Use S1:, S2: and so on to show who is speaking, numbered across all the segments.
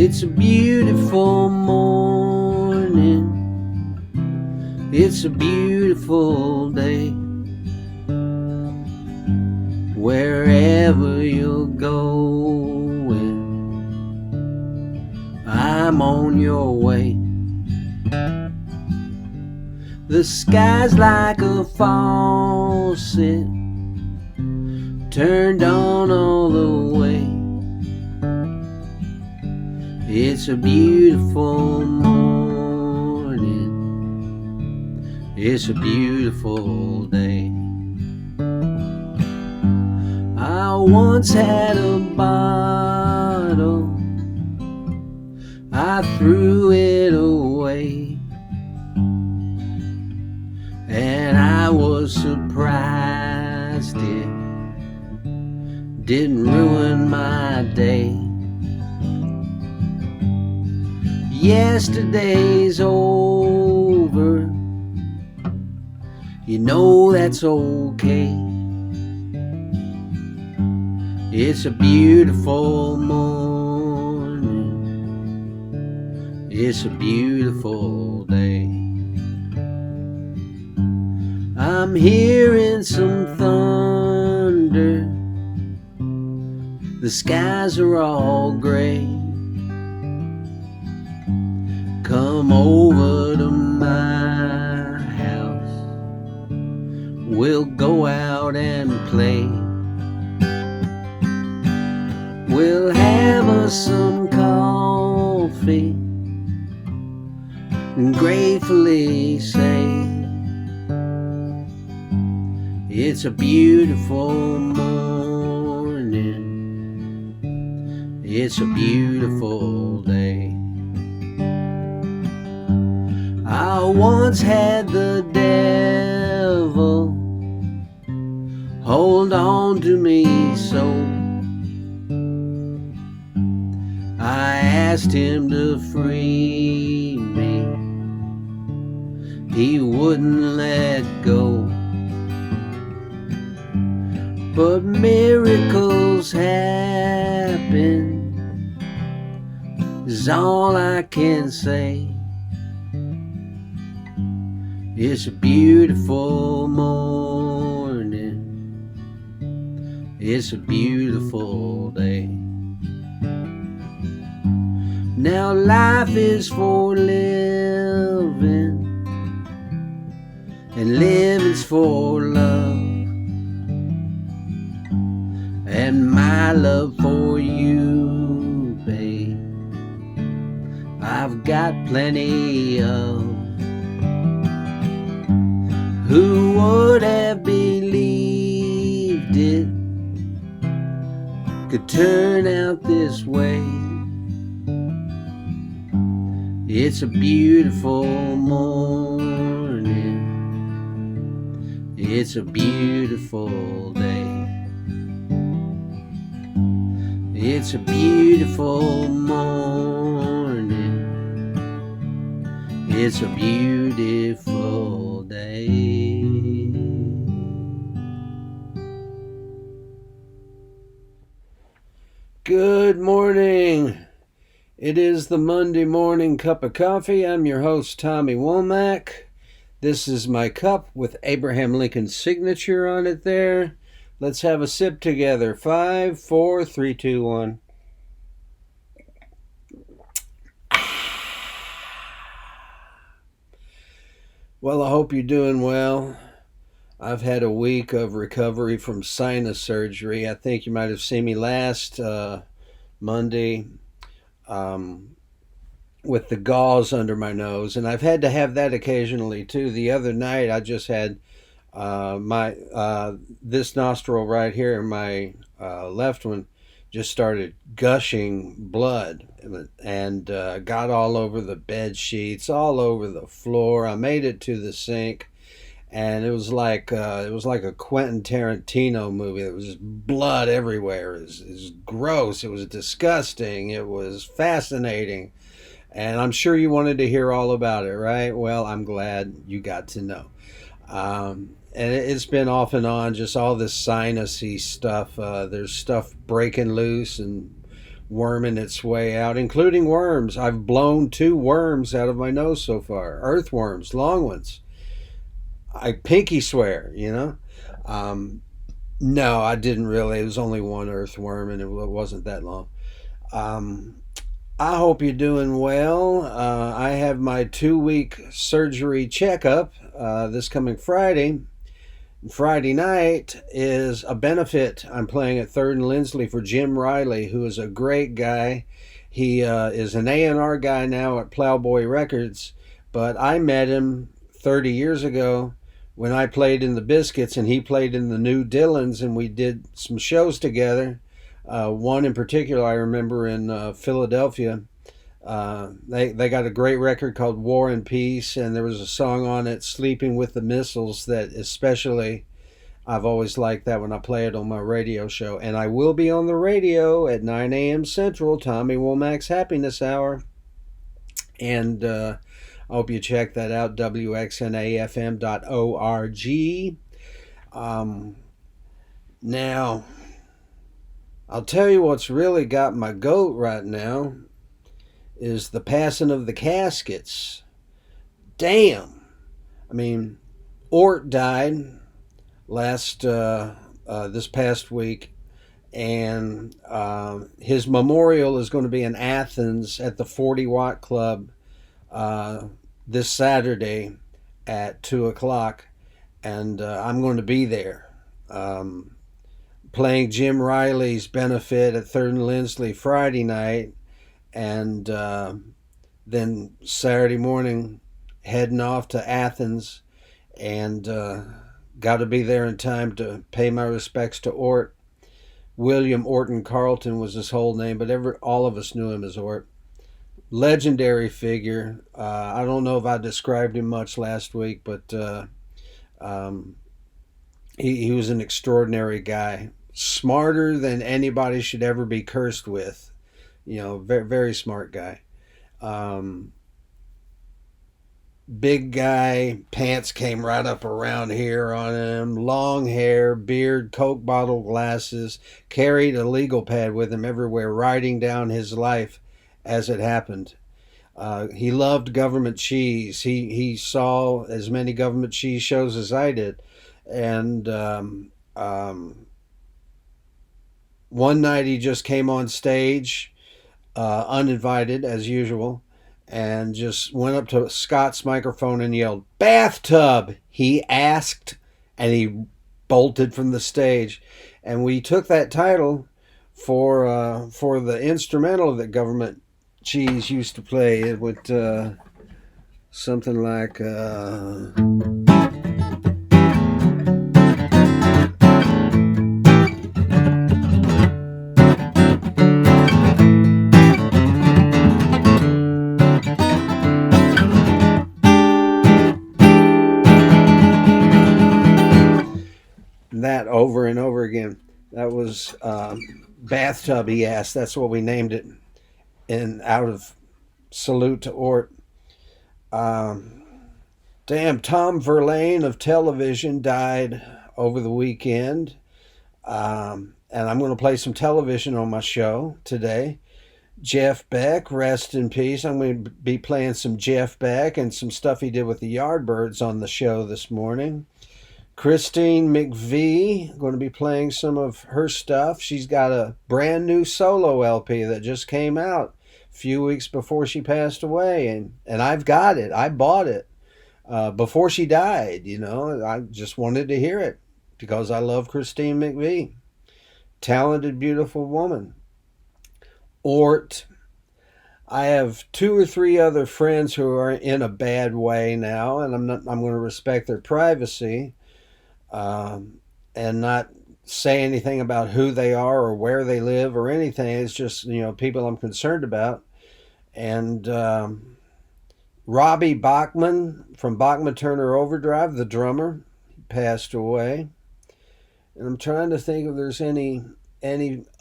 S1: It's a beautiful morning. It's a beautiful day. Wherever you're going, I'm on your way. The sky's like a faucet, turned on all the way. It's a beautiful morning. It's a beautiful day. I once had a bottle, I threw it away, and I was surprised it didn't ruin my day. Yesterday's over, you know that's okay. It's a beautiful morning. It's a beautiful day. I'm hearing some thunder. The skies are all gray. Come over to my house. We'll go out and play. We'll have us some coffee and gratefully say, it's a beautiful morning. It's a beautiful day. I once had the devil hold on to me so. I asked him to free me. He wouldn't let go. But miracles happen is all I can say. It's a beautiful morning. It's a beautiful day. Now life is for living, and living's for love. And my love for you, babe, I've got plenty of. Who would have believed it could turn out this way? It's a beautiful morning. It's a beautiful day. It's a beautiful morning. It's a beautiful day. Good morning. It is the Monday morning cup of coffee. I'm your host, Tommy Womack. This is my cup with Abraham Lincoln's signature on it there. Let's have a sip together. 5, 4, 3, 2, 1. Well, I hope you're doing well. I've had a week of recovery from sinus surgery. I think you might have seen me last Monday with the gauze under my nose, and I've had to have that occasionally too. The other night I just had my this nostril right here, my left one, just started gushing blood, and got all over the bed sheets, all over the floor. I made it to the sink, and it was like a Quentin Tarantino movie. It was just blood everywhere. It was gross. It was disgusting. It was fascinating, and I'm sure you wanted to hear all about it, right? Well, I'm glad you got to know. And it's been off and on, just all this sinusy stuff. There's stuff breaking loose and worming its way out, including worms. I've blown 2 worms out of my nose so far. Earthworms, long ones. I pinky swear, you know. Um, no, I didn't really. It was only one earthworm, and it wasn't that long. Um, I hope you're doing well. I have my 2 week surgery checkup this coming Friday. Friday night is a benefit. I'm playing at Third and Lindsley for Jim Riley, who is a great guy. He is an A&R guy now at Plowboy Records, but I met him 30 years ago when I played in the Bis-Quits and he played in the New Dillons, and we did some shows together. One in particular I remember in Philadelphia. They got a great record called War and Peace, and there was a song on it, Sleeping with the Missiles, that especially I've always liked that when I play it on my radio show. And I will be on the radio at 9 a.m. Central, Tommy Womack's Happiness Hour. And I hope you check that out, wxnafm.org. Now, I'll tell you what's really got my goat right now is the passing of the caskets. Damn. I mean, Ort died this past week, and his memorial is going to be in Athens at the 40 Watt Club this Saturday at 2 o'clock, and I'm going to be there playing Jim Riley's benefit at Third and Lindsley Friday night, and then Saturday morning heading off to Athens, and got to be there in time to pay my respects to Ort. William Orton Carlton was his whole name, but all of us knew him as Ort. Legendary figure. I don't know if I described him much last week, but he was an extraordinary guy. Smarter than anybody should ever be cursed with. You know, very, very smart guy. Big guy, pants came right up around here on him, long hair, beard, Coke bottle glasses, carried a legal pad with him everywhere, writing down his life as it happened. He loved government cheese. He saw as many government cheese shows as I did. And one night he just came on stage, uninvited as usual, and just went up to Scott's microphone and yelled, "Bathtub!" He asked, and he bolted from the stage. And we took that title for the instrumental that Government Cheese used to play. It would something like... that over and over again. That was Bathtub, he asked. That's what we named it, and out of salute to Ort. Damn, Tom Verlaine of television died over the weekend, and I'm going to play some television on my show today. Jeff Beck, rest in peace. I'm going to be playing some Jeff Beck and some stuff he did with the Yardbirds on the show this morning. Christine McVie, going to be playing some of her stuff. She's got a brand new solo LP that just came out a few weeks before she passed away, and I've got it. I bought it before she died, you know. I just wanted to hear it because I love Christine McVie. Talented, beautiful woman. Ort. I have 2 or 3 other friends who are in a bad way now, and I'm going to respect their privacy. And not say anything about who they are or where they live or anything. It's just, you know, people I'm concerned about. And Robbie Bachman from Bachman Turner Overdrive, the drummer, passed away. And I'm trying to think if there's any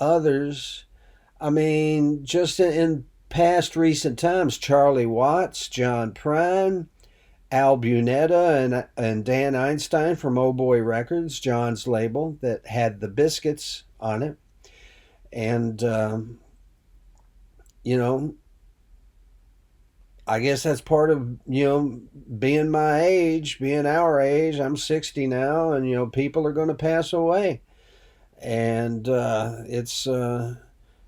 S1: others. I mean, just in past recent times, Charlie Watts, John Prine, Al Bunetta and Dan Einstein from Oh Boy Records, John's label that had the Bis-Quits on it. And you know, I guess that's part of, being my age, being our age. I'm 60 now, and, people are going to pass away. And it's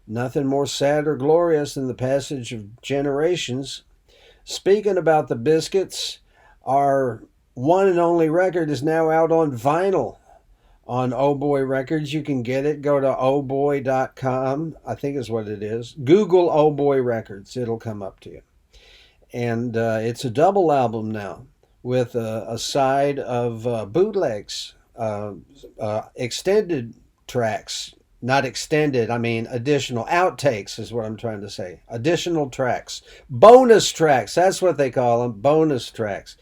S1: nothing more sad or glorious than the passage of generations. Speaking about the Bis-Quits, our one and only record is now out on vinyl on Oh Boy Records. You can get it. Go to ohboy.com, I think is what it is. Google Oh Boy Records. It'll come up to you. And it's a double album now with a side of bootlegs, extended tracks. Not extended, I mean additional outtakes is what I'm trying to say. Additional tracks. Bonus tracks, that's what they call them, bonus tracks.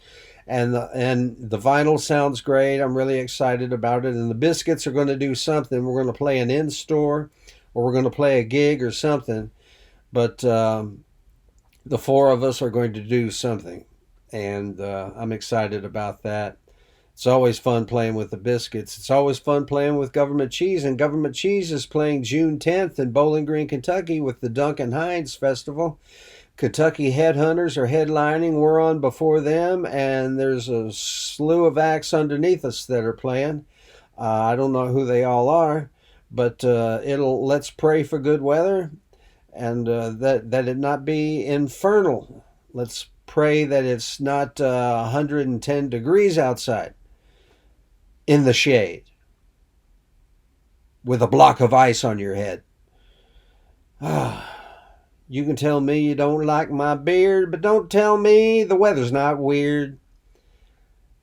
S1: And the vinyl sounds great. I'm really excited about it. And the Bis-Quits are going to do something. We're going to play an in-store, or we're going to play a gig or something. But the four of us are going to do something. And I'm excited about that. It's always fun playing with the Bis-Quits. It's always fun playing with Government Cheese. And Government Cheese is playing June 10th in Bowling Green, Kentucky with the Duncan Hines Festival. Kentucky Headhunters are headlining. We're on before them. And there's a slew of acts underneath us that are playing. I don't know who they all are. But let's pray for good weather. And that it not be infernal. Let's pray that it's not 110 degrees outside in the shade with a block of ice on your head. You can tell me you don't like my beard, but don't tell me the weather's not weird.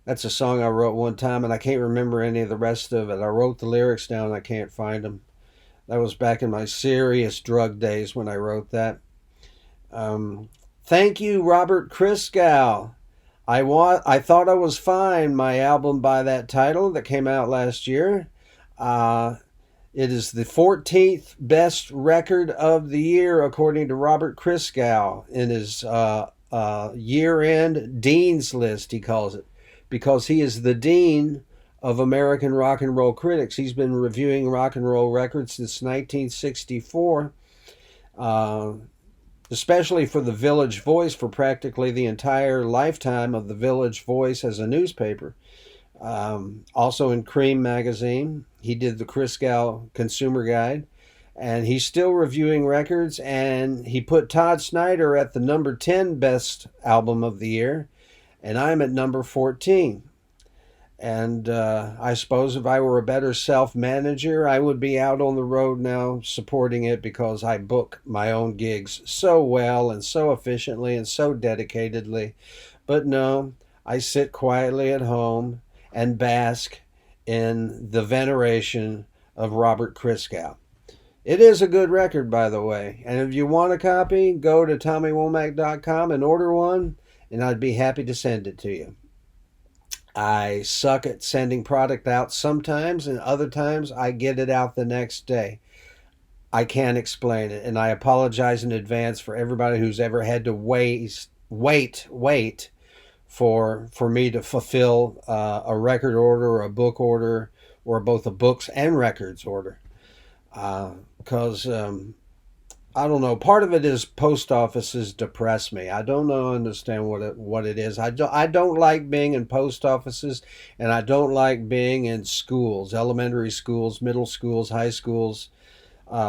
S1: That's a song I wrote one time, and I can't remember any of the rest of it. I wrote the lyrics down, and I can't find them. That was back in my serious drug days when I wrote that. Thank you, Robert Christgau. I Thought I Was Fine, my album by that title that came out last year. It is the 14th best record of the year, according to Robert Christgau, in his year-end Dean's List, he calls it, because he is the Dean of American rock and roll critics. He's been reviewing rock and roll records since 1964. Especially for the Village Voice, for practically the entire lifetime of the Village Voice as a newspaper. Also in Cream magazine, he did the Christgau Consumer Guide, and he's still reviewing records, and he put Todd Snider at the number 10 best album of the year, and I'm at number 14. And I suppose if I were a better self-manager, I would be out on the road now supporting it, because I book my own gigs so well and so efficiently and so dedicatedly. But no, I sit quietly at home and bask in the veneration of Robert Christgau. It is a good record, by the way. And if you want a copy, go to TommyWomack.com and order one, and I'd be happy to send it to you. I suck at sending product out sometimes, and other times I get it out the next day. I can't explain it, and I apologize in advance for everybody who's ever had to wait for me to fulfill a record order or a book order, or both a books and records order. Because I don't know. Part of it is post offices depress me. I don't understand what it is. I don't like being in post offices, and I don't like being in schools, elementary schools, middle schools, high schools.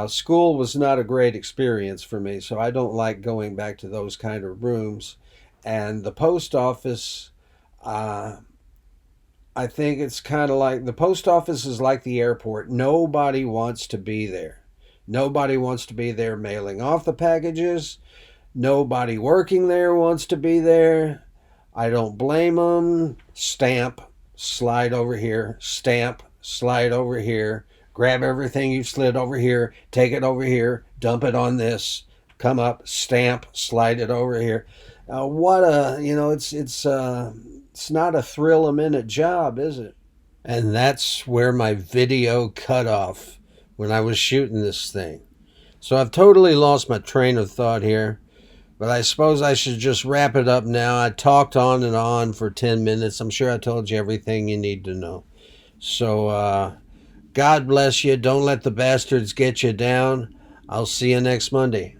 S1: School was not a great experience for me, so I don't like going back to those kind of rooms. And the post office, I think it's kind of like, the post office is like the airport. Nobody wants to be there. Nobody wants to be there mailing off the packages. Nobody working there wants to be there. I don't blame them. Stamp, slide over here. Stamp, slide over here. Grab everything you've slid over here. Take it over here. Dump it on this. Come up, stamp, slide it over here. It's not a thrill-a-minute job, is it? And that's where my video cut off when I was shooting this thing. So I've totally lost my train of thought here, but I suppose I should just wrap it up now. I talked on and on for 10 minutes. I'm sure I told you everything you need to know. So God bless you. Don't let the bastards get you down. I'll see you next Monday.